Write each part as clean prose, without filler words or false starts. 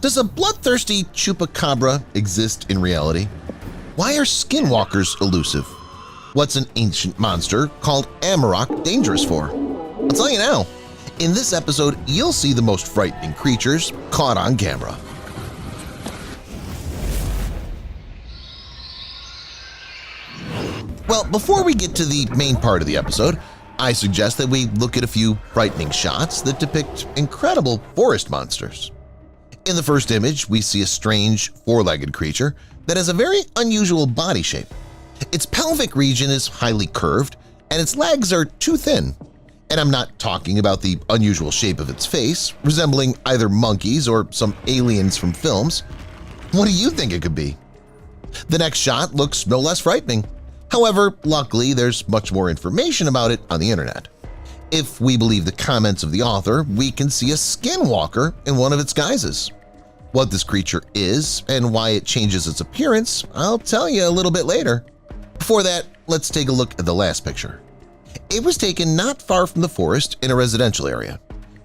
Does a bloodthirsty chupacabra exist in reality? Why are skinwalkers elusive? What's an ancient monster called Amarok dangerous for? I'll tell you now. In this episode, you'll see the most frightening creatures caught on camera. Well, before we get to the main part of the episode, I suggest that we look at a few frightening shots that depict incredible forest monsters. In the first image, we see a strange four-legged creature that has a very unusual body shape. Its pelvic region is highly curved, and its legs are too thin. And I'm not talking about the unusual shape of its face, resembling either monkeys or some aliens from films. What do you think it could be? The next shot looks no less frightening. However, luckily, there's much more information about it on the internet. If we believe the comments of the author, we can see a skinwalker in one of its guises. What this creature is and why it changes its appearance, I'll tell you a little bit later. Before that, let's take a look at the last picture. It was taken not far from the forest in a residential area.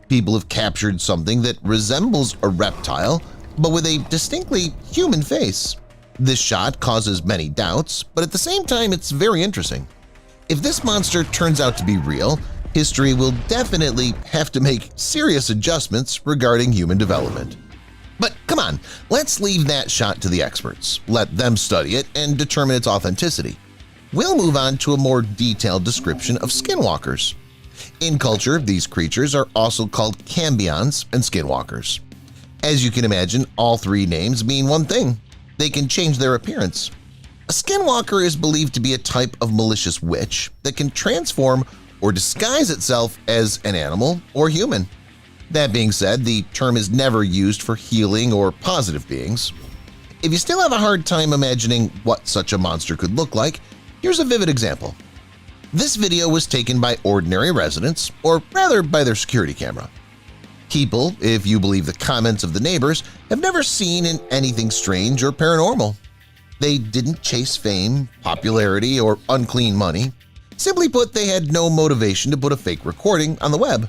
People have captured something that resembles a reptile, but with a distinctly human face. This shot causes many doubts, but at the same time it's very interesting. If this monster turns out to be real, history will definitely have to make serious adjustments regarding human development. But come on, let's leave that shot to the experts. Let them study it and determine its authenticity. We'll move on to a more detailed description of skinwalkers. In culture, these creatures are also called cambions and skinwalkers. As you can imagine, all three names mean one thing. They can change their appearance. A skinwalker is believed to be a type of malicious witch that can transform or disguise itself as an animal or human. That being said, the term is never used for healing or positive beings. If you still have a hard time imagining what such a monster could look like, here's a vivid example. This video was taken by ordinary residents, or rather by their security camera. People, if you believe the comments of the neighbors, have never seen anything strange or paranormal. They didn't chase fame, popularity, or unclean money. Simply put, they had no motivation to put a fake recording on the web.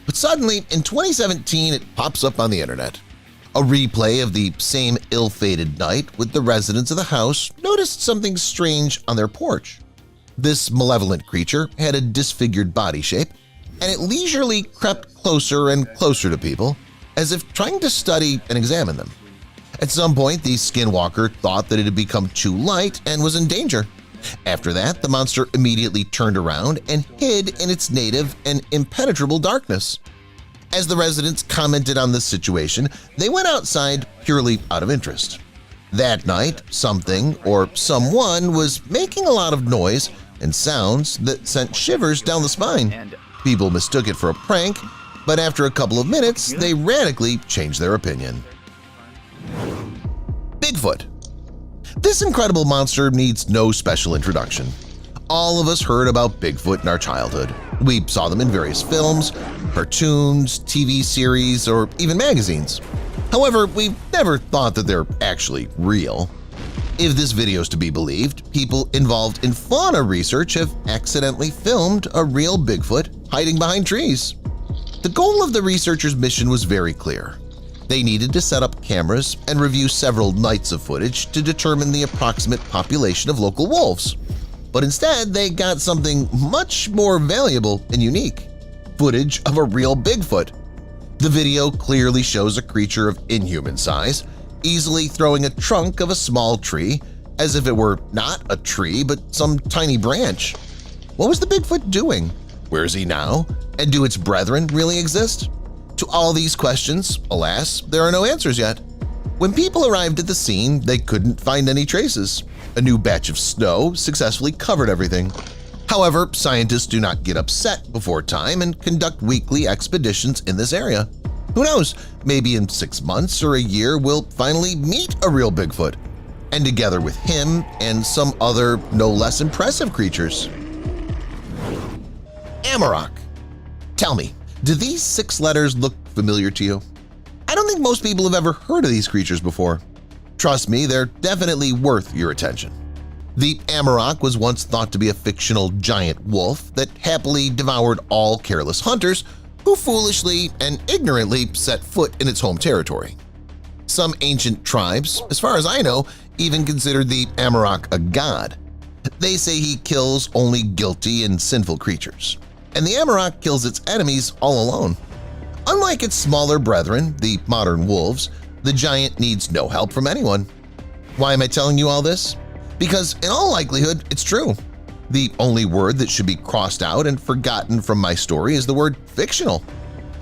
But suddenly, in 2017, it pops up on the internet. A replay of the same ill-fated night with the residents of the house noticed something strange on their porch. This malevolent creature had a disfigured body shape, and it leisurely crept closer and closer to people, as if trying to study and examine them. At some point, the skinwalker thought that it had become too light and was in danger. After that, the monster immediately turned around and hid in its native and impenetrable darkness. As the residents commented on this situation, they went outside purely out of interest. That night, something or someone was making a lot of noise and sounds that sent shivers down the spine. People mistook it for a prank, but after a couple of minutes, they radically changed their opinion. Bigfoot. This incredible monster needs no special introduction. All of us heard about Bigfoot in our childhood. We saw them in various films, cartoons, TV series, or even magazines. However, we've never thought that they're actually real. If this video is to be believed, people involved in fauna research have accidentally filmed a real Bigfoot hiding behind trees. The goal of the researchers' mission was very clear. They needed to set up cameras and review several nights of footage to determine the approximate population of local wolves. But instead, they got something much more valuable and unique – footage of a real Bigfoot. The video clearly shows a creature of inhuman size, easily throwing a trunk of a small tree as if it were not a tree but some tiny branch. What was the Bigfoot doing? Where is he now? And do its brethren really exist? To all these questions, alas, there are no answers yet. When people arrived at the scene, they couldn't find any traces. A new batch of snow successfully covered everything. However, scientists do not get upset before time and conduct weekly expeditions in this area. Who knows, maybe in 6 months or a year we'll finally meet a real Bigfoot, and together with him and some other no less impressive creatures. Amarok. Tell me, do these 6 letters look familiar to you? I don't think most people have ever heard of these creatures before. Trust me, they're definitely worth your attention. The Amarok was once thought to be a fictional giant wolf that happily devoured all careless hunters who foolishly and ignorantly set foot in its home territory. Some ancient tribes, as far as I know, even considered the Amarok a god. They say he kills only guilty and sinful creatures, and the Amarok kills its enemies all alone. Unlike its smaller brethren, the modern wolves, the giant needs no help from anyone. Why am I telling you all this? Because in all likelihood, it's true. The only word that should be crossed out and forgotten from my story is the word fictional.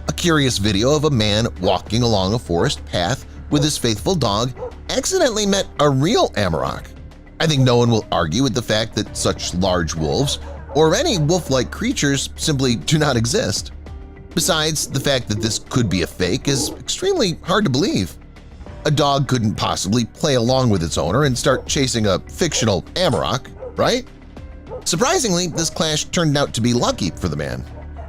A curious video of a man walking along a forest path with his faithful dog accidentally met a real Amarok. I think no one will argue with the fact that such large wolves or any wolf-like creatures simply do not exist. Besides, the fact that this could be a fake is extremely hard to believe. A dog couldn't possibly play along with its owner and start chasing a fictional Amarok, right? Surprisingly, this clash turned out to be lucky for the man.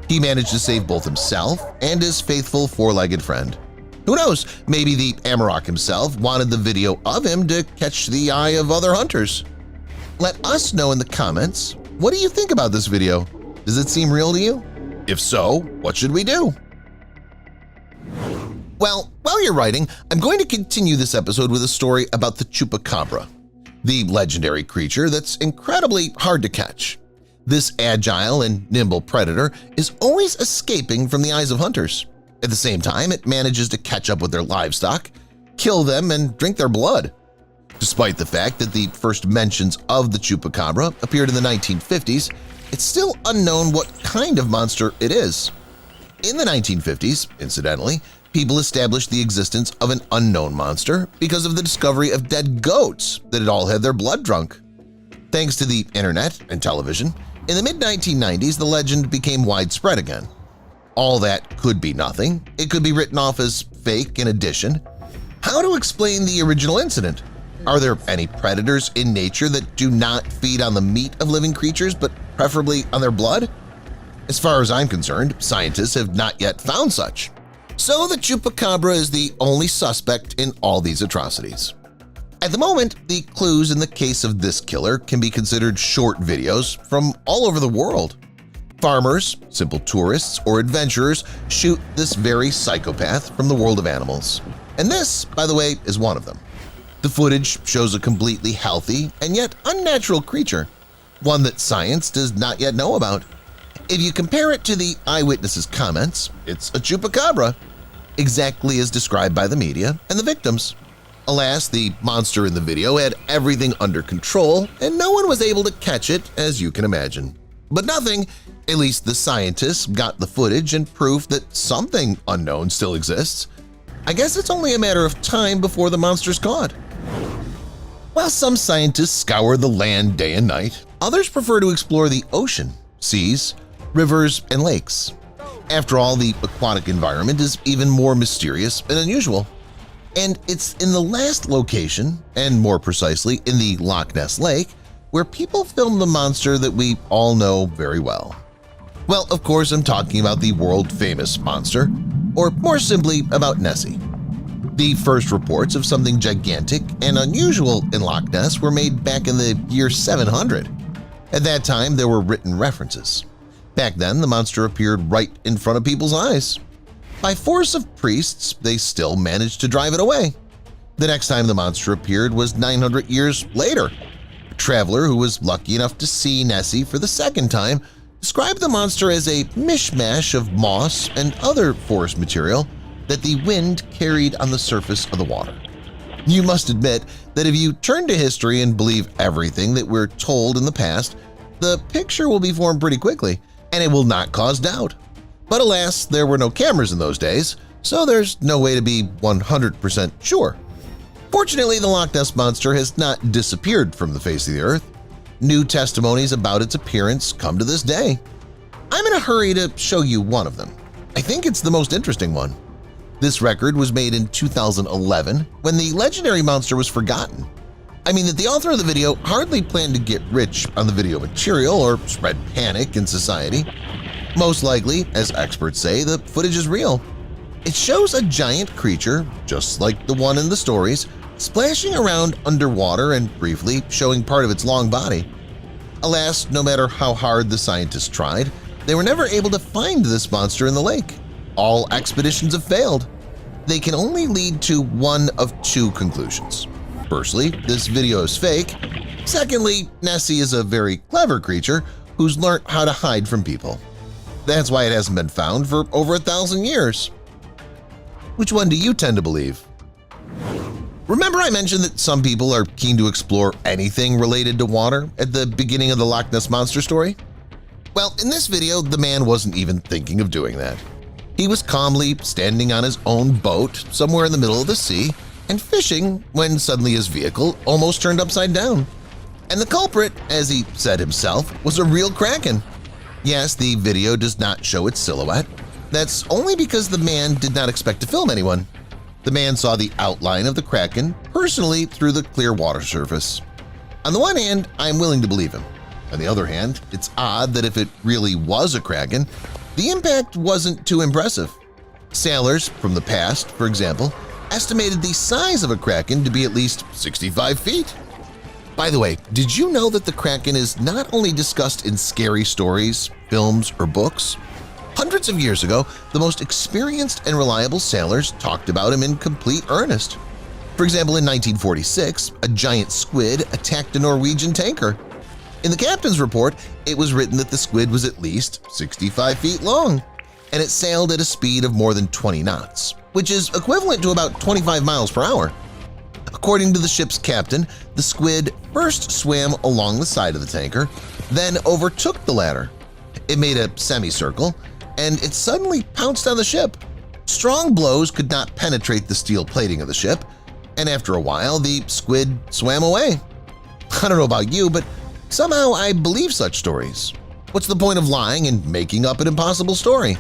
He managed to save both himself and his faithful four-legged friend. Who knows, maybe the Amarok himself wanted the video of him to catch the eye of other hunters. Let us know in the comments, what do you think about this video? Does it seem real to you? If so, what should we do? Well, while you're writing, I'm going to continue this episode with a story about the chupacabra, the legendary creature that's incredibly hard to catch. This agile and nimble predator is always escaping from the eyes of hunters. At the same time, it manages to catch up with their livestock, kill them, and drink their blood. Despite the fact that the first mentions of the chupacabra appeared in the 1950s, it's still unknown what kind of monster it is. In the 1950s, incidentally, people established the existence of an unknown monster because of the discovery of dead goats that had all had their blood drunk. Thanks to the internet and television, in the mid-1990s the legend became widespread again. All that could be nothing. It could be written off as fake in addition. How to explain the original incident? Are there any predators in nature that do not feed on the meat of living creatures but preferably on their blood? As far as I'm concerned, scientists have not yet found such. So the chupacabra is the only suspect in all these atrocities. At the moment, the clues in the case of this killer can be considered short videos from all over the world. Farmers, simple tourists, or adventurers shoot this very psychopath from the world of animals. And this, by the way, is one of them. The footage shows a completely healthy and yet unnatural creature, one that science does not yet know about. If you compare it to the eyewitnesses' comments, it's a chupacabra, exactly as described by the media and the victims. Alas, the monster in the video had everything under control and no one was able to catch it, as you can imagine. But nothing, at least the scientists got the footage and proof that something unknown still exists. I guess it's only a matter of time before the monster's caught. While some scientists scour the land day and night, others prefer to explore the ocean, seas, rivers, and lakes. After all, the aquatic environment is even more mysterious and unusual. And it's in the last location, and more precisely in the Loch Ness Lake, where people filmed the monster that we all know very well. Well, of course, I'm talking about the world-famous monster, or more simply, about Nessie. The first reports of something gigantic and unusual in Loch Ness were made back in the year 700. At that time, there were written references. Back then, the monster appeared right in front of people's eyes. By force of priests, they still managed to drive it away. The next time the monster appeared was 900 years later. A traveler who was lucky enough to see Nessie for the second time described the monster as a mishmash of moss and other forest material that the wind carried on the surface of the water. You must admit that if you turn to history and believe everything that we're told in the past, the picture will be formed pretty quickly, and it will not cause doubt. But alas, there were no cameras in those days, so there's no way to be 100% sure. Fortunately, the Loch Ness Monster has not disappeared from the face of the earth. New testimonies about its appearance come to this day. I'm in a hurry to show you one of them. I think it's the most interesting one. This record was made in 2011 when the legendary monster was forgotten. I mean that the author of the video hardly planned to get rich on the video material or spread panic in society. Most likely, as experts say, the footage is real. It shows a giant creature, just like the one in the stories, splashing around underwater and briefly showing part of its long body. Alas, no matter how hard the scientists tried, they were never able to find this monster in the lake. All expeditions have failed. they can only lead to one of two conclusions. Firstly, this video is fake. Secondly, Nessie is a very clever creature who's learned how to hide from people. That's why it hasn't been found for over 1,000 years. Which one do you tend to believe? Remember I mentioned that some people are keen to explore anything related to water at the beginning of the Loch Ness Monster story? Well, in this video, the man wasn't even thinking of doing that. He was calmly standing on his own boat somewhere in the middle of the sea and fishing when suddenly his vehicle almost turned upside down. And the culprit, as he said himself, was a real kraken. Yes, the video does not show its silhouette. That's only because the man did not expect to film anyone. The man saw the outline of the kraken personally through the clear water surface. On the one hand, I'm willing to believe him. On the other hand, it's odd that if it really was a kraken, the impact wasn't too impressive. Sailors from the past, for example, estimated the size of a kraken to be at least 65 feet. By the way, did you know that the kraken is not only discussed in scary stories, films, or books? Hundreds of years ago, the most experienced and reliable sailors talked about him in complete earnest. For example, in 1946, a giant squid attacked a Norwegian tanker. In the captain's report, it was written that the squid was at least 65 feet long, and it sailed at a speed of more than 20 knots, which is equivalent to about 25 miles per hour. According to the ship's captain, the squid first swam along the side of the tanker, then overtook the ladder. It made a semicircle, and it suddenly pounced on the ship. Strong blows could not penetrate the steel plating of the ship, and after a while, the squid swam away. I don't know about you, but somehow I believe such stories. What's the point of lying and making up an impossible story?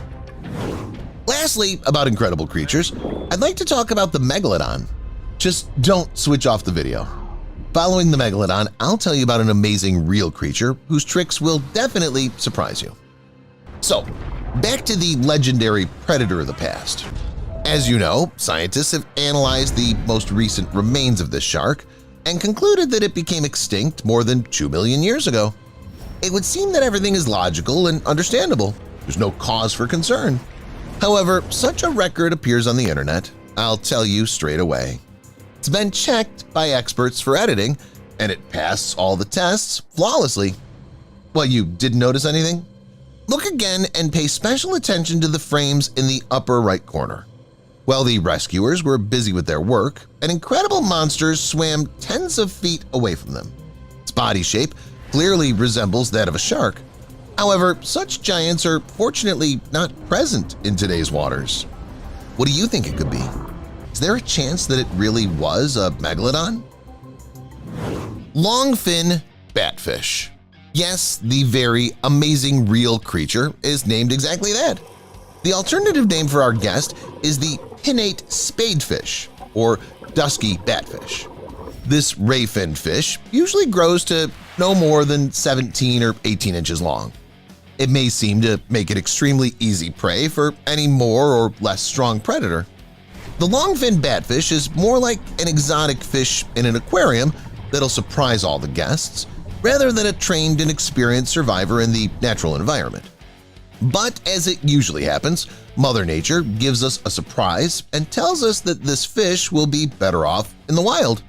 Lastly, about incredible creatures, I'd like to talk about the megalodon. Just don't switch off the video. Following the megalodon, I'll tell you about an amazing real creature whose tricks will definitely surprise you. So, back to the legendary predator of the past. As you know, scientists have analyzed the most recent remains of this shark and concluded that it became extinct more than 2 million years ago. It would seem that everything is logical and understandable. There's no cause for concern. However, such a record appears on the internet. I'll tell you straight away. It's been checked by experts for editing, and it passed all the tests flawlessly. Well, you didn't notice anything? Look again and pay special attention to the frames in the upper right corner. While the rescuers were busy with their work, an incredible monster swam tens of feet away from them. Its body shape clearly resembles that of a shark. However, such giants are fortunately not present in today's waters. What do you think it could be? Is there a chance that it really was a megalodon? Longfin batfish. Yes, the very amazing real creature is named exactly that. The alternative name for our guest is the pinnate spadefish, or dusky batfish. This ray-finned fish usually grows to no more than 17 or 18 inches long. It may seem to make it extremely easy prey for any more or less strong predator. The longfin batfish is more like an exotic fish in an aquarium that'll surprise all the guests, rather than a trained and experienced survivor in the natural environment. But as it usually happens, Mother Nature gives us a surprise and tells us that this fish will be better off in the wild.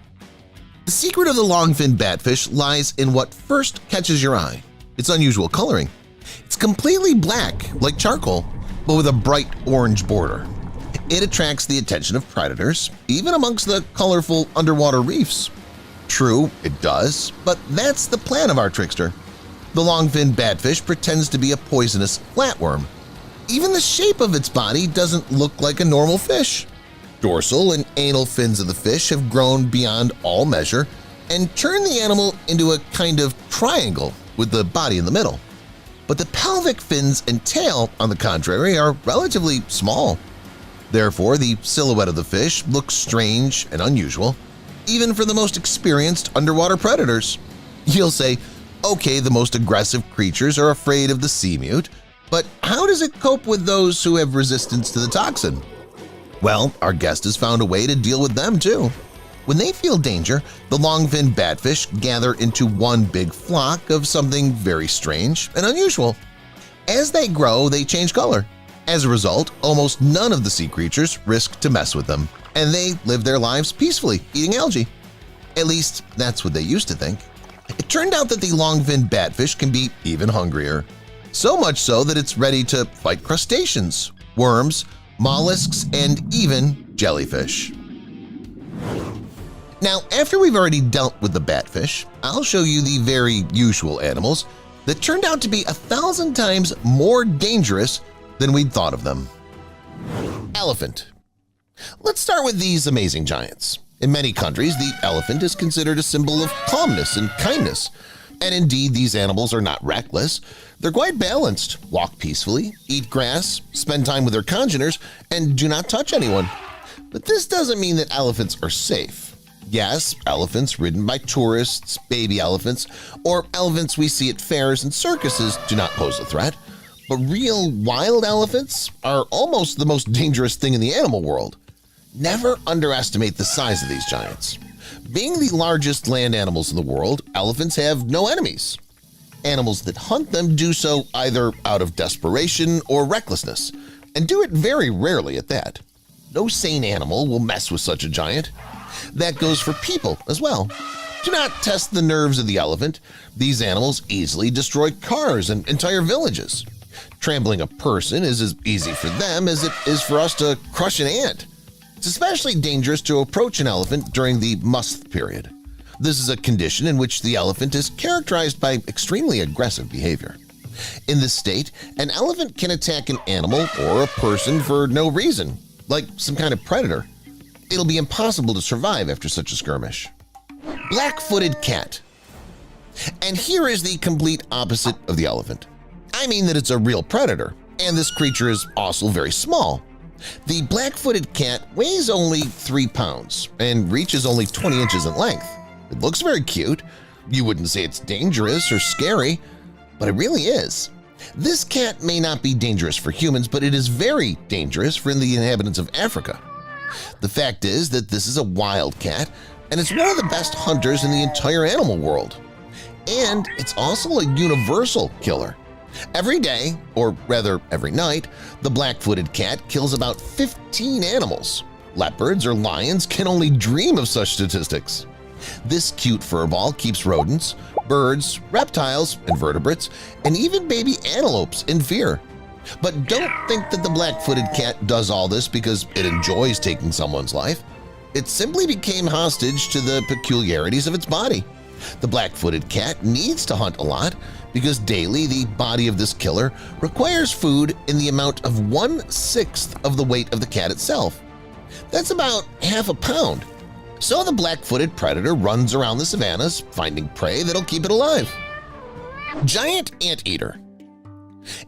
The secret of the longfin batfish lies in what first catches your eye: its unusual coloring. It's completely black, like charcoal, but with a bright orange border. It attracts the attention of predators, even amongst the colorful underwater reefs. True, it does, but that's the plan of our trickster. The longfin batfish pretends to be a poisonous flatworm. Even the shape of its body doesn't look like a normal fish. Dorsal and anal fins of the fish have grown beyond all measure and turned the animal into a kind of triangle with the body in the middle. But the pelvic fins and tail, on the contrary, are relatively small. Therefore, the silhouette of the fish looks strange and unusual, even for the most experienced underwater predators. You'll say, okay, the most aggressive creatures are afraid of the sea mute, but how does it cope with those who have resistance to the toxin? Well, our guest has found a way to deal with them too. When they feel danger, the longfin batfish gather into one big flock of something very strange and unusual. As they grow, they change color. As a result, almost none of the sea creatures risk to mess with them, and they live their lives peacefully eating algae. At least, that's what they used to think. It turned out that the long-finned batfish can be even hungrier. So much so that it's ready to fight crustaceans, worms, mollusks, and even jellyfish. Now, after we've already dealt with the batfish, I'll show you the very usual animals that turned out to be 1,000 times more dangerous than we'd thought of them. Elephant. Let's start with these amazing giants. In many countries, the elephant is considered a symbol of calmness and kindness. And indeed, these animals are not reckless. They're quite balanced, walk peacefully, eat grass, spend time with their congeners, and do not touch anyone. But this doesn't mean that elephants are safe. Yes, elephants ridden by tourists, baby elephants, or elephants we see at fairs and circuses do not pose a threat. But real wild elephants are almost the most dangerous thing in the animal world. Never underestimate the size of these giants. Being the largest land animals in the world, elephants have no enemies. Animals that hunt them do so either out of desperation or recklessness, and do it very rarely at that. No sane animal will mess with such a giant. That goes for people as well. Do not test the nerves of the elephant. These animals easily destroy cars and entire villages. Trampling a person is as easy for them as it is for us to crush an ant. It's especially dangerous to approach an elephant during the musth period. This is a condition in which the elephant is characterized by extremely aggressive behavior. In this state, an elephant can attack an animal or a person for no reason, like some kind of predator. It'll be impossible to survive after such a skirmish. Black-footed cat. And here is the complete opposite of the elephant. I mean that it's a real predator, and this creature is also very small. The black-footed cat weighs only 3 pounds and reaches only 20 inches in length. It looks very cute. You wouldn't say it's dangerous or scary, but it really is. This cat may not be dangerous for humans, but it is very dangerous for the inhabitants of Africa. The fact is that this is a wild cat, and it's one of the best hunters in the entire animal world. And it's also a universal killer. Every day, or rather every night, the black-footed cat kills about 15 animals. Leopards or lions can only dream of such statistics. This cute furball keeps rodents, birds, reptiles, invertebrates, and even baby antelopes in fear. But don't think that the black-footed cat does all this because it enjoys taking someone's life. It simply became hostage to the peculiarities of its body. The black-footed cat needs to hunt a lot because daily the body of this killer requires food in the amount of 1/6 of the weight of the cat itself. That's about half a pound. So the black-footed predator runs around the savannas finding prey that'll keep it alive. Giant anteater.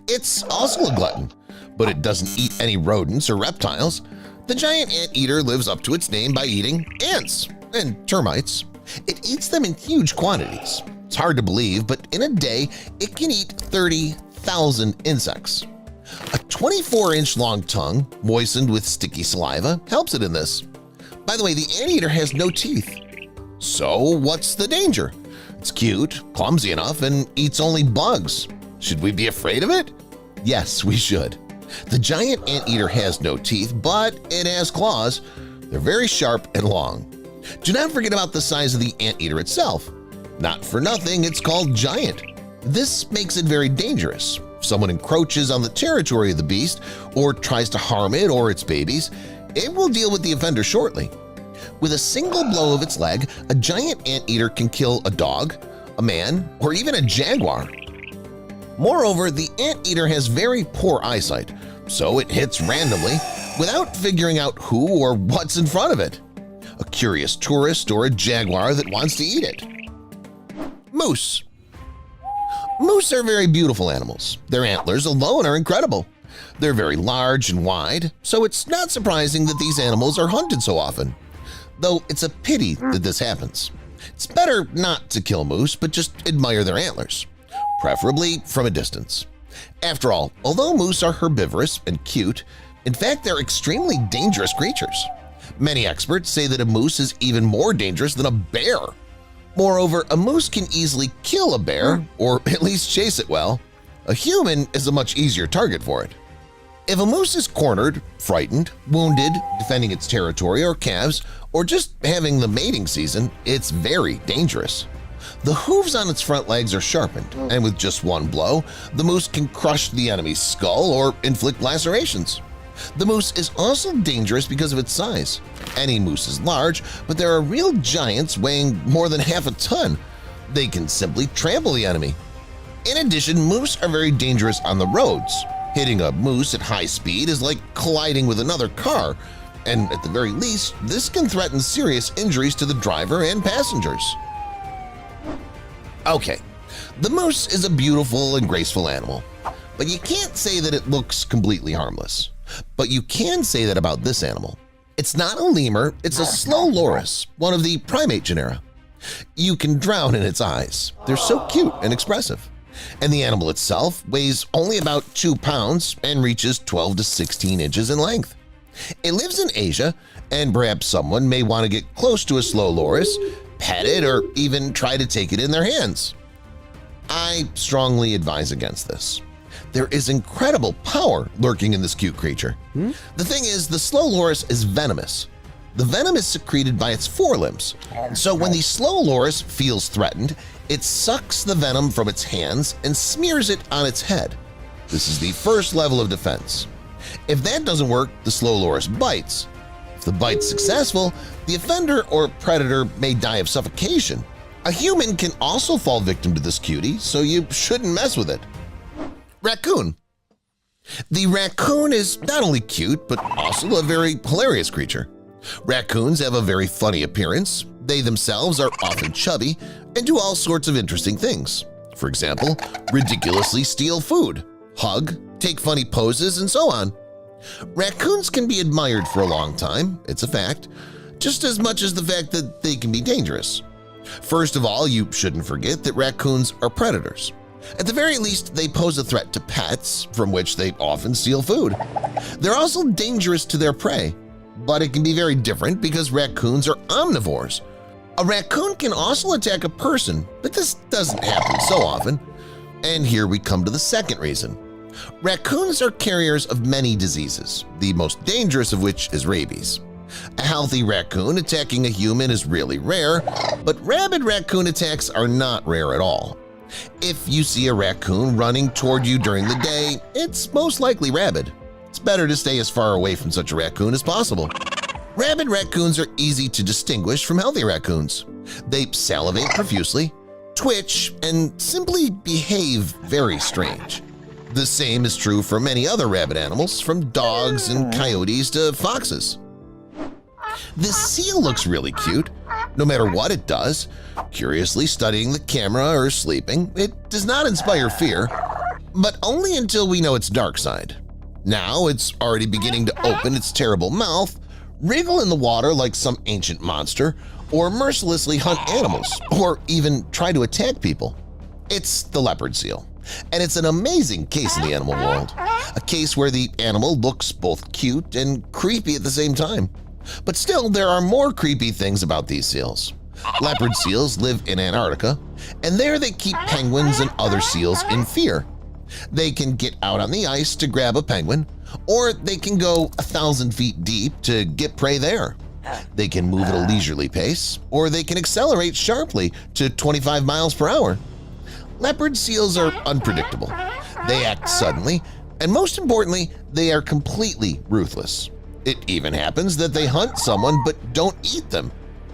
It's also a glutton, but it doesn't eat any rodents or reptiles. The giant anteater lives up to its name by eating ants and termites. It eats them in huge quantities. It's hard to believe, but in a day, it can eat 30,000 insects. A 24-inch long tongue, moistened with sticky saliva, helps it in this. By the way, the anteater has no teeth. So what's the danger? It's cute, clumsy enough, and eats only bugs. Should we be afraid of it? Yes, we should. The giant anteater has no teeth, but it has claws. They're very sharp and long. Do not forget about the size of the anteater itself. Not for nothing, it's called giant. This makes it very dangerous. If someone encroaches on the territory of the beast or tries to harm it or its babies, it will deal with the offender shortly. With a single blow of its leg, a giant anteater can kill a dog, a man, or even a jaguar. Moreover, the anteater has very poor eyesight, so it hits randomly without figuring out who or what's in front of it. A curious tourist or a jaguar that wants to eat it. Moose. Moose are very beautiful animals. Their antlers alone are incredible. They're very large and wide, so it's not surprising that these animals are hunted so often. Though it's a pity that this happens. It's better not to kill moose, but just admire their antlers, preferably from a distance. After all, although moose are herbivorous and cute, in fact they're extremely dangerous creatures. Many experts say that a moose is even more dangerous than a bear. Moreover, a moose can easily kill a bear, or at least chase it well. A human is a much easier target for it. If a moose is cornered, frightened, wounded, defending its territory or calves, or just having the mating season, it's very dangerous. The hooves on its front legs are sharpened, and with just one blow, the moose can crush the enemy's skull or inflict lacerations. The moose is also dangerous because of its size. Any moose is large, but there are real giants weighing more than half a ton. They can simply trample the enemy. In addition, moose are very dangerous on the roads. Hitting a moose at high speed is like colliding with another car, and at the very least, this can threaten serious injuries to the driver and passengers. Okay, the moose is a beautiful and graceful animal, but you can't say that it looks completely harmless. But you can say that about this animal. It's not a lemur, it's a slow loris, one of the primate genera. You can drown in its eyes. They're so cute and expressive. And the animal itself weighs only about 2 pounds and reaches 12 to 16 inches in length. It lives in Asia, and perhaps someone may want to get close to a slow loris, pet it, or even try to take it in their hands. I strongly advise against this. There is incredible power lurking in this cute creature. The thing is, the slow loris is venomous. The venom is secreted by its forelimbs, so when the slow loris feels threatened, it sucks the venom from its hands and smears it on its head. This is the first level of defense. If that doesn't work, the slow loris bites. If the bite's successful, the offender or predator may die of suffocation. A human can also fall victim to this cutie, so you shouldn't mess with it. Raccoon. The raccoon is not only cute, but also a very hilarious creature. Raccoons have a very funny appearance. They themselves are often chubby and do all sorts of interesting things. For example, ridiculously steal food, hug, take funny poses, and so on. Raccoons can be admired for a long time, it's a fact, just as much as the fact that they can be dangerous. First of all, you shouldn't forget that raccoons are predators. At the very least, they pose a threat to pets, from which they often steal food. They're also dangerous to their prey, but it can be very different because raccoons are omnivores. A raccoon can also attack a person, but this doesn't happen so often. And here we come to the second reason. Raccoons are carriers of many diseases, the most dangerous of which is rabies. A healthy raccoon attacking a human is really rare, but rabid raccoon attacks are not rare at all. If you see a raccoon running toward you during the day, it's most likely rabid. It's better to stay as far away from such a raccoon as possible. Rabid raccoons are easy to distinguish from healthy raccoons. They salivate profusely, twitch, and simply behave very strange. The same is true for many other rabid animals, from dogs and coyotes to foxes. This seal looks really cute, no matter what it does. Curiously studying the camera or sleeping, it does not inspire fear, but only until we know its dark side. Now it's already beginning to open its terrible mouth, wriggle in the water like some ancient monster, or mercilessly hunt animals, or even try to attack people. It's the leopard seal, and it's an amazing case in the animal world, a case where the animal looks both cute and creepy at the same time. But still, there are more creepy things about these seals. Leopard seals live in Antarctica, and there they keep penguins and other seals in fear. They can get out on the ice to grab a penguin, or they can go 1,000 feet deep to get prey there. They can move at a leisurely pace, or they can accelerate sharply to 25 miles per hour. Leopard seals are unpredictable. They act suddenly, and most importantly, they are completely ruthless. It even happens that they hunt someone but don't eat them.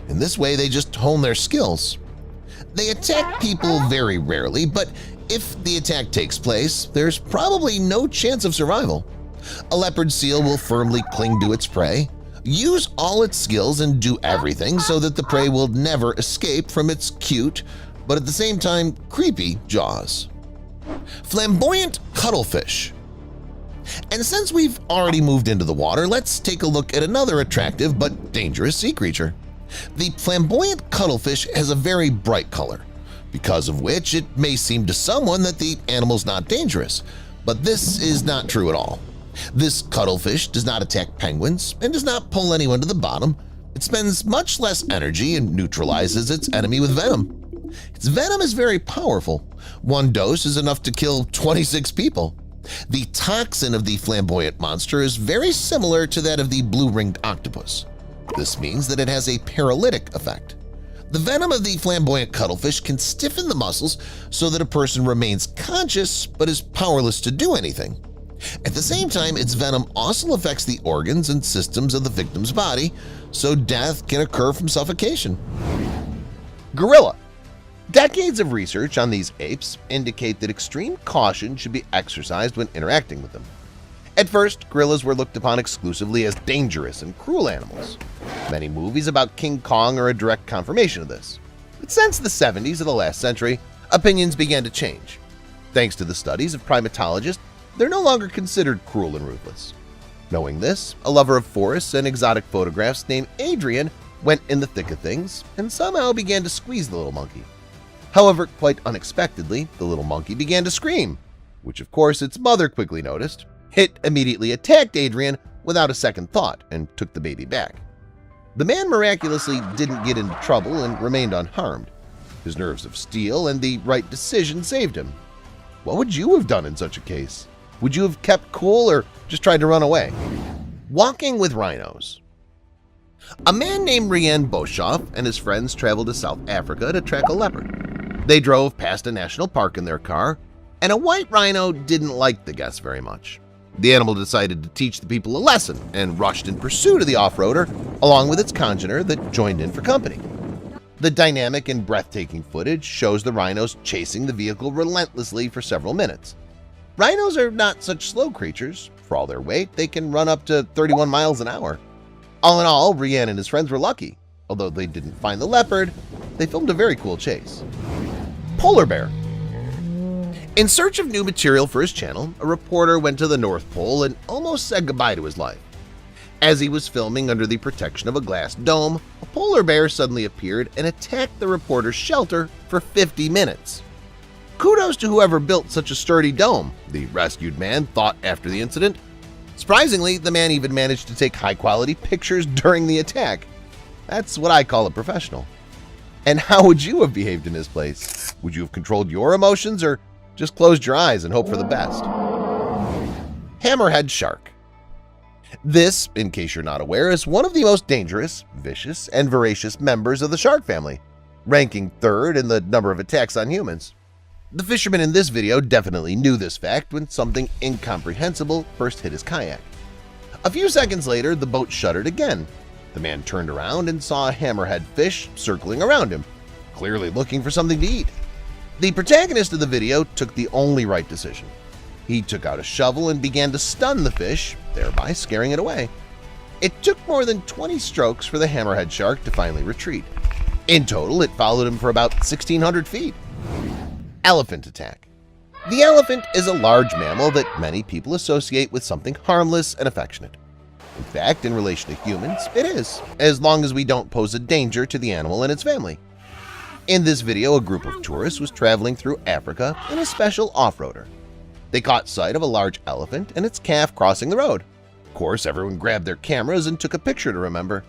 In this way, they just hone their skills. They attack people very rarely, but if the attack takes place, there's probably no chance of survival. A leopard seal will firmly cling to its prey, use all its skills, and do everything so that the prey will never escape from its cute, but at the same time creepy jaws. Flamboyant cuttlefish. And since we've already moved into the water, let's take a look at another attractive but dangerous sea creature. The flamboyant cuttlefish has a very bright color, because of which it may seem to someone that the animal's not dangerous, but this is not true at all. This cuttlefish does not attack penguins and does not pull anyone to the bottom. It spends much less energy and neutralizes its enemy with venom. Its venom is very powerful. One dose is enough to kill 26 people. The toxin of the flamboyant monster is very similar to that of the blue-ringed octopus. This means that it has a paralytic effect. The venom of the flamboyant cuttlefish can stiffen the muscles so that a person remains conscious but is powerless to do anything. At the same time, its venom also affects the organs and systems of the victim's body, so death can occur from suffocation. Gorilla. Decades of research on these apes indicate that extreme caution should be exercised when interacting with them. At first, gorillas were looked upon exclusively as dangerous and cruel animals. Many movies about King Kong are a direct confirmation of this. But since the 70s of the last century, opinions began to change. Thanks to the studies of primatologists, they're no longer considered cruel and ruthless. Knowing this, a lover of forests and exotic photographs named Adrian went in the thick of things and somehow began to squeeze the little monkey. However, quite unexpectedly, the little monkey began to scream, which of course its mother quickly noticed. It immediately attacked Adrian without a second thought and took the baby back. The man miraculously didn't get into trouble and remained unharmed. His nerves of steel and the right decision saved him. What would you have done in such a case? Would you have kept cool or just tried to run away? Walking with rhinos. A man named Rian Boshoff and his friends traveled to South Africa to track a leopard. They drove past a national park in their car, and a white rhino didn't like the guests very much. The animal decided to teach the people a lesson and rushed in pursuit of the off-roader along with its congener that joined in for company. The dynamic and breathtaking footage shows the rhinos chasing the vehicle relentlessly for several minutes. Rhinos are not such slow creatures. For all their weight, they can run up to 31 miles an hour. All in all, Rian and his friends were lucky. Although they didn't find the leopard, they filmed a very cool chase. Polar bear. In search of new material for his channel, a reporter went to the North Pole and almost said goodbye to his life. As he was filming under the protection of a glass dome, a polar bear suddenly appeared and attacked the reporter's shelter for 50 minutes. Kudos to whoever built such a sturdy dome, the rescued man thought after the incident. Surprisingly, the man even managed to take high-quality pictures during the attack. That's what I call a professional. And how would you have behaved in his place? Would you have controlled your emotions or just closed your eyes and hope for the best? Hammerhead shark. This, in case you're not aware, is one of the most dangerous, vicious, and voracious members of the shark family, ranking third in the number of attacks on humans. The fisherman in this video definitely knew this fact when something incomprehensible first hit his kayak. A few seconds later, the boat shuddered again. The man turned around and saw a hammerhead fish circling around him, clearly looking for something to eat. The protagonist of the video took the only right decision. He took out a shovel and began to stun the fish, thereby scaring it away. It took more than 20 strokes for the hammerhead shark to finally retreat. In total, it followed him for about 1,600 feet. Elephant attack. The elephant is a large mammal that many people associate with something harmless and affectionate. In fact, in relation to humans, it is, as long as we don't pose a danger to the animal and its family. In this video, a group of tourists was traveling through Africa in a special off-roader. They caught sight of a large elephant and its calf crossing the road. Of course, everyone grabbed their cameras and took a picture to remember.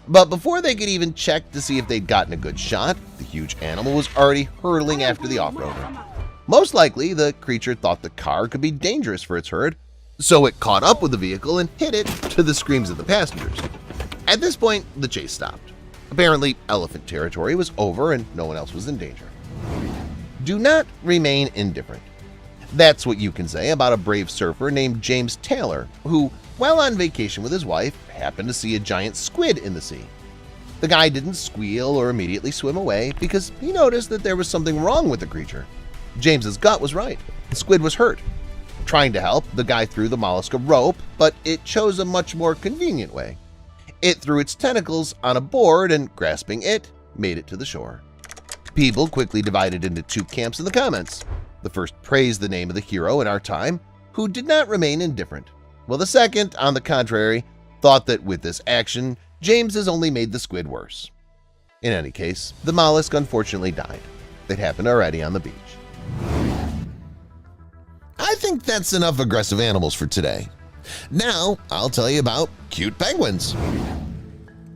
But before they could even check to see if they'd gotten a good shot, the huge animal was already hurtling after the off-roader. Most likely, the creature thought the car could be dangerous for its herd, so it caught up with the vehicle and hit it to the screams of the passengers. At this point, the chase stopped. Apparently, elephant territory was over and no one else was in danger. Do not remain indifferent. That's what you can say about a brave surfer named James Taylor, who, while on vacation with his wife, happened to see a giant squid in the sea. The guy didn't squeal or immediately swim away because he noticed that there was something wrong with the creature. James's gut was right. The squid was hurt. Trying to help, the guy threw the mollusk a rope, but it chose a much more convenient way. It threw its tentacles on a board and, grasping it, made it to the shore. People quickly divided into two camps in the comments. The first praised the name of the hero in our time, who did not remain indifferent, while the second, on the contrary, thought that with this action, James has only made the squid worse. In any case, the mollusk unfortunately died. It happened already on the beach. I think that's enough aggressive animals for today. Now, I'll tell you about cute penguins.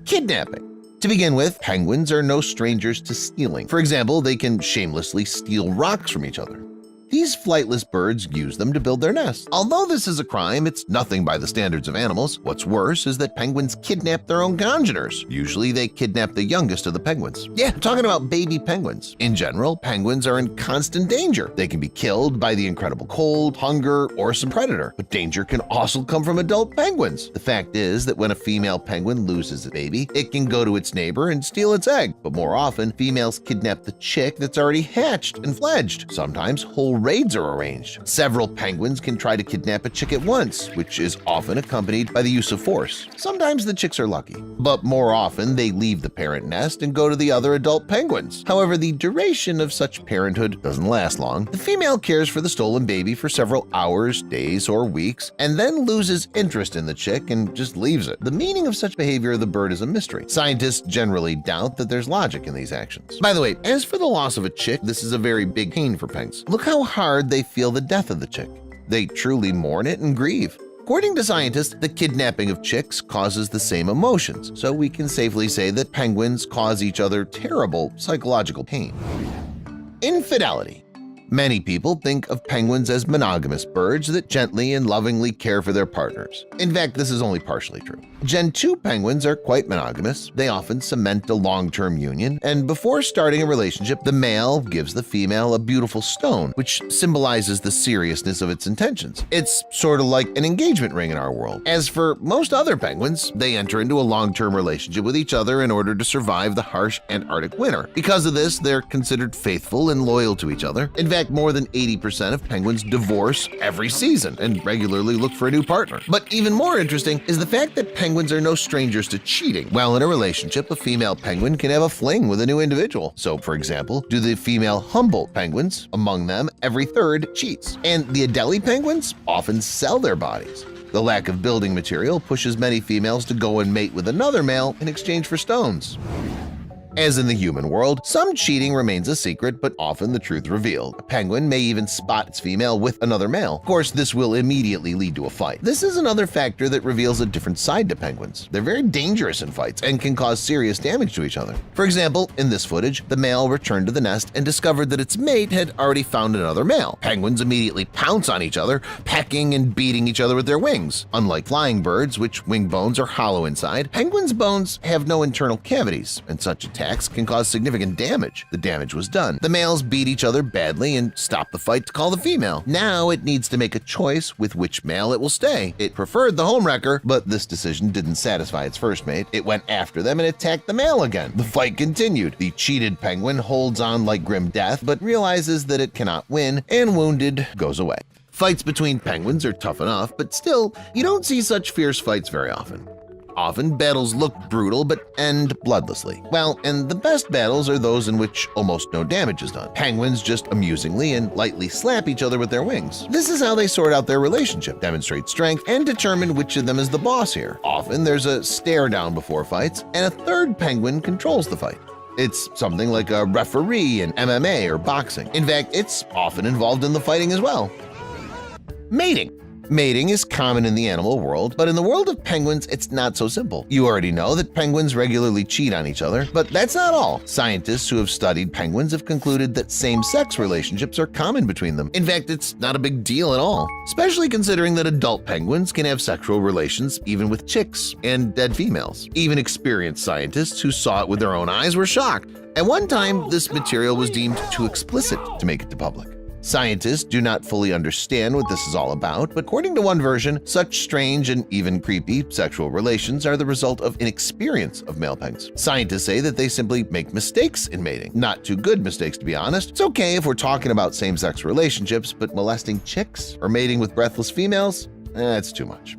Kidnapping. To begin with, penguins are no strangers to stealing. For example, they can shamelessly steal rocks from each other. These flightless birds use them to build their nests. Although this is a crime, it's nothing by the standards of animals. What's worse is that penguins kidnap their own congeners. Usually they kidnap the youngest of the penguins. Yeah, I'm talking about baby penguins. In general, penguins are in constant danger. They can be killed by the incredible cold, hunger, or some predator. But danger can also come from adult penguins. The fact is that when a female penguin loses a baby, it can go to its neighbor and steal its egg. But more often, females kidnap the chick that's already hatched and fledged. Sometimes whole raids are arranged. Several penguins can try to kidnap a chick at once, which is often accompanied by the use of force. Sometimes the chicks are lucky, but more often they leave the parent nest and go to the other adult penguins. However, the duration of such parenthood doesn't last long. The female cares for the stolen baby for several hours, days, or weeks, and then loses interest in the chick and just leaves it. The meaning of such behavior of the bird is a mystery. Scientists generally doubt that there's logic in these actions. By the way, as for the loss of a chick, this is a very big pain for penguins. Look how hard they feel the death of the chick. They truly mourn it and grieve. According to scientists, the kidnapping of chicks causes the same emotions, so we can safely say that penguins cause each other terrible psychological pain. Infidelity. Many people think of penguins as monogamous birds that gently and lovingly care for their partners. In fact, this is only partially true. Gen 2 penguins are quite monogamous. They often cement a long-term union, and before starting a relationship, the male gives the female a beautiful stone, which symbolizes the seriousness of its intentions. It's sort of like an engagement ring in our world. As for most other penguins, they enter into a long-term relationship with each other in order to survive the harsh Antarctic winter. Because of this, they're considered faithful and loyal to each other. In fact, more than 80% of penguins divorce every season and regularly look for a new partner. But even more interesting is the fact that penguins are no strangers to cheating. While in a relationship, a female penguin can have a fling with a new individual. So, for example, do the female Humboldt penguins, among them, every third cheats. And the Adelie penguins often sell their bodies. The lack of building material pushes many females to go and mate with another male in exchange for stones. As in the human world, some cheating remains a secret, but often the truth revealed. A penguin may even spot its female with another male. Of course, this will immediately lead to a fight. This is another factor that reveals a different side to penguins. They're very dangerous in fights and can cause serious damage to each other. For example, in this footage, the male returned to the nest and discovered that its mate had already found another male. Penguins immediately pounce on each other, pecking and beating each other with their wings. Unlike flying birds, which wing bones are hollow inside, penguins' bones have no internal cavities, and such attacks can cause significant damage. The damage was done. The males beat each other badly and stopped the fight to call the female. Now it needs to make a choice with which male it will stay. It preferred the homewrecker, but this decision didn't satisfy its first mate. It went after them and attacked the male again. The fight continued. The cheated penguin holds on like grim death, but realizes that it cannot win and, wounded, goes away. Fights between penguins are tough enough, but still, you don't see such fierce fights very often. Often, battles look brutal but end bloodlessly. Well, and the best battles are those in which almost no damage is done. Penguins just amusingly and lightly slap each other with their wings. This is how they sort out their relationship, demonstrate strength, and determine which of them is the boss here. Often there's a stare down before fights, and a third penguin controls the fight. It's something like a referee in MMA or boxing. In fact, it's often involved in the fighting as well. Mating. Mating is common in the animal world, but in the world of penguins, it's not so simple. You already know that penguins regularly cheat on each other, but that's not all. Scientists who have studied penguins have concluded that same-sex relationships are common between them. In fact, it's not a big deal at all, especially considering that adult penguins can have sexual relations even with chicks and dead females. Even experienced scientists who saw it with their own eyes were shocked. At one time, this material was deemed too explicit to make it to public. Scientists do not fully understand what this is all about, but according to one version, such strange and even creepy sexual relations are the result of inexperience of male penguins. Scientists say that they simply make mistakes in mating. Not too good mistakes, to be honest. It's okay if we're talking about same-sex relationships, but molesting chicks or mating with breathless females? That's too much.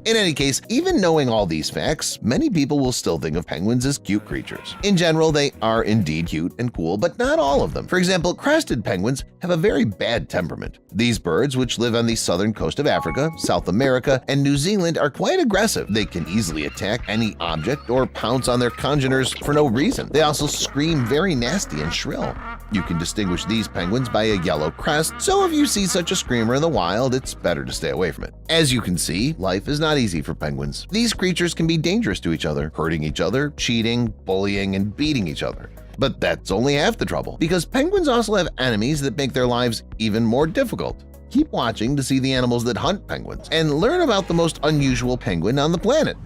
In any case, even knowing all these facts, many people will still think of penguins as cute creatures. In general, they are indeed cute and cool, but not all of them. For example, crested penguins have a very bad temperament. These birds, which live on the southern coast of Africa, South America, and New Zealand, are quite aggressive. They can easily attack any object or pounce on their congeners for no reason. They also scream very nasty and shrill. You can distinguish these penguins by a yellow crest, so if you see such a screamer in the wild, it's better to stay away from it. As you can see, life is not easy for penguins. These creatures can be dangerous to each other, hurting each other, cheating, bullying, and beating each other. But that's only half the trouble, because penguins also have enemies that make their lives even more difficult. Keep watching to see the animals that hunt penguins and learn about the most unusual penguin on the planet.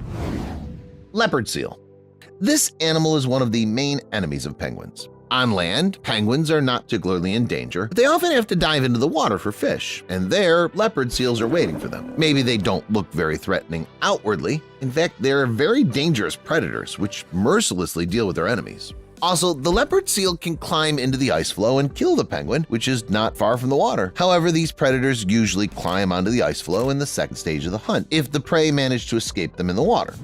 Leopard seal. This animal is one of the main enemies of penguins. On land, penguins are not particularly in danger, but they often have to dive into the water for fish, and there, leopard seals are waiting for them. Maybe they don't look very threatening outwardly. In fact, they're very dangerous predators which mercilessly deal with their enemies. Also, the leopard seal can climb into the ice floe and kill the penguin, which is not far from the water. However, these predators usually climb onto the ice floe in the second stage of the hunt, if the prey manage to escape them in the water.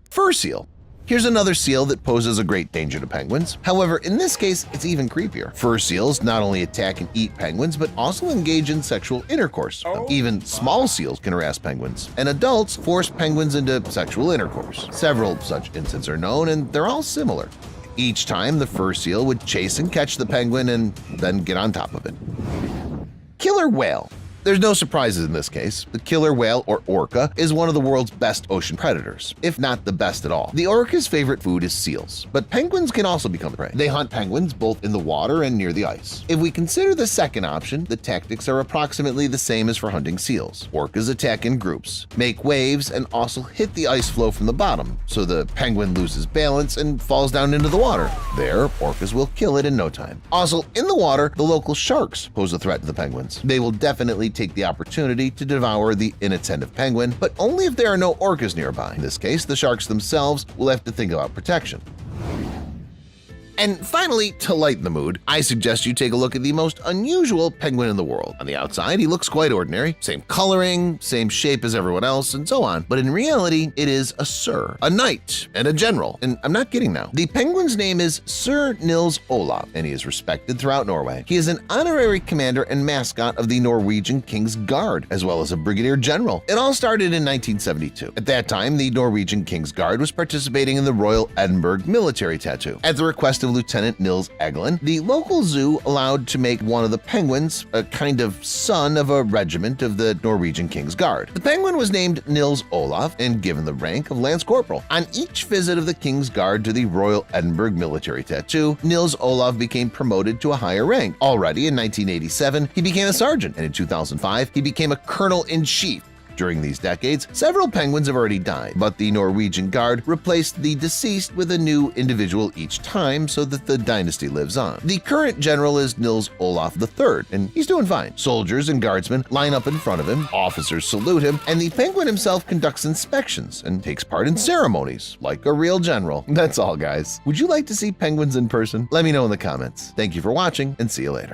Fur seal. Here's another seal that poses a great danger to penguins. However, in this case, it's even creepier. Fur seals not only attack and eat penguins, but also engage in sexual intercourse. Even small seals can harass penguins, and adults force penguins into sexual intercourse. Several such incidents are known, and they're all similar. Each time, the fur seal would chase and catch the penguin and then get on top of it. Killer whale. There's no surprises in this case. The killer whale, or orca, is one of the world's best ocean predators, if not the best at all. The orca's favorite food is seals, but penguins can also become prey. They hunt penguins both in the water and near the ice. If we consider the second option, the tactics are approximately the same as for hunting seals. Orcas attack in groups, make waves, and also hit the ice floe from the bottom, so the penguin loses balance and falls down into the water. There, orcas will kill it in no time. Also, in the water, the local sharks pose a threat to the penguins. They will definitely take the opportunity to devour the inattentive penguin, but only if there are no orcas nearby. In this case, the sharks themselves will have to think about protection. And finally, to lighten the mood, I suggest you take a look at the most unusual penguin in the world. On the outside, he looks quite ordinary, same coloring, same shape as everyone else, and so on. But in reality, it is a sir, a knight, and a general. And I'm not kidding now. The penguin's name is Sir Nils Olav, and he is respected throughout Norway. He is an honorary commander and mascot of the Norwegian King's Guard, as well as a brigadier general. It all started in 1972. At that time, the Norwegian King's Guard was participating in the Royal Edinburgh military tattoo. At the request of Lieutenant Nils Egeland, the local zoo allowed to make one of the penguins a kind of son of a regiment of the Norwegian King's Guard. The penguin was named Nils Olav and given the rank of Lance Corporal. On each visit of the King's Guard to the Royal Edinburgh military tattoo, Nils Olav became promoted to a higher rank. Already in 1987, he became a sergeant, and in 2005, he became a colonel-in-chief. During these decades, several penguins have already died, but the Norwegian Guard replaced the deceased with a new individual each time so that the dynasty lives on. The current general is Nils Olaf III, and he's doing fine. Soldiers and guardsmen line up in front of him, officers salute him, and the penguin himself conducts inspections and takes part in ceremonies like a real general. That's all, guys. Would you like to see penguins in person? Let me know in the comments. Thank you for watching, and see you later.